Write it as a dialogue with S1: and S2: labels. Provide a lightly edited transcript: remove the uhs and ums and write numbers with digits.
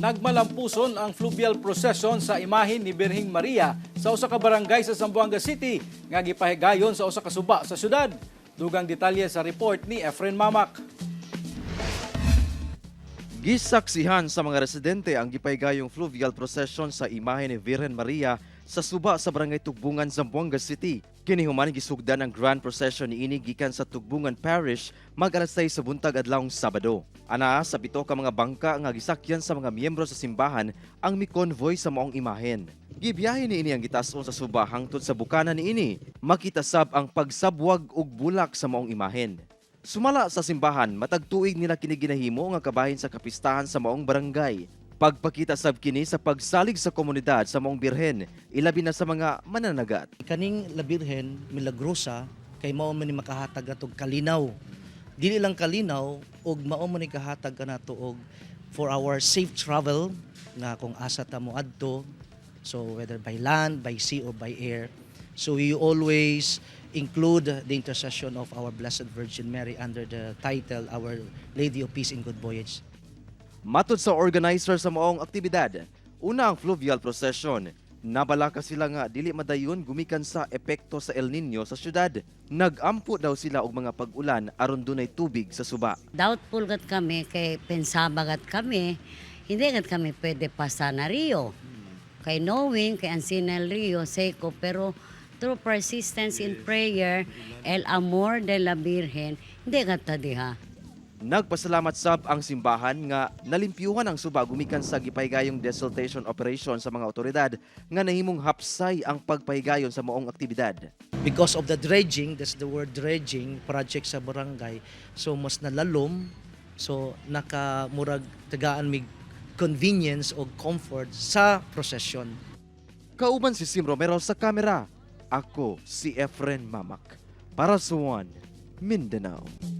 S1: Nagmalampuson ang fluvial procession sa imahin ni Birhing Maria sa usa ka barangay sa Zamboanga City nga gipahigayon sa usa ka suba sa syudad. Dugang detalye sa report ni Efren Mamak.
S2: Gisaksihan sa mga residente ang gipahigayong fluvial procession sa imahe ni Virgen Maria sa suba sa barangay Tugbungan, Zamboanga City. Kini human gisugdan ang grand procession niini gikan sa Tugbungan Parish mag-alas 6 sa buntag adlawng Sabado. Anaa sa pito ka mga bangka nga gisakyan sa mga miyembro sa simbahan ang mi-convoy sa maong imahen. Gibiyahe niini ang gitason sa suba hangtod sa bukana niini. Makita sab ang pagsabwag ug bulak sa maong imahen. Sumala sa simbahan, matag tuig nila kini ginahimo nga kabahin sa kapistahan sa maong barangay. Pagpakita sab kini sa pagsalig sa komunidad sa maong birhen, ilabi na sa mga mananagat.
S3: Kaning La Birhen Milagrosa kay mao man ni makahatag atog kalinaw. Dili lang kalinaw og mao man ni kahatag kanato og for our safe travel nga kung asa ta mo adto, so whether by land, by sea or by air. So we always include the intercession of our Blessed Virgin Mary under the title Our Lady of Peace and Good Voyage.
S2: Matod sa organizer sa maong aktibidad, una ang fluvial procession. Nabalaka sila nga dili madayon gumikan sa epekto sa El Nino sa syudad. Nagampo daw sila og mga pag-ulan aron dunay tubig sa suba.
S4: Doubtful gat kami kay pensabagat kami, hindi gat kami pwede pasa na Rio. Kay knowing kay Ansinel Rio, Seco, pero through persistence in prayer, el amor de la Virgen, hindi gat ta diha.
S2: Nagpasalamat sab ang simbahan nga nalimpyuhan ang suba gumikan sa gipahigayong desiltation operation sa mga otoridad nga nahimong hapsay ang pagpahigayon sa maong aktibidad.
S3: Because of the dredging, that's the word dredging, project sa barangay, so mas nalalom, so nakamurag tagaan mig convenience o comfort sa procession.
S2: Kauban si Sim Romero sa kamera. Ako si Efren Mamak para sa One Mindanao.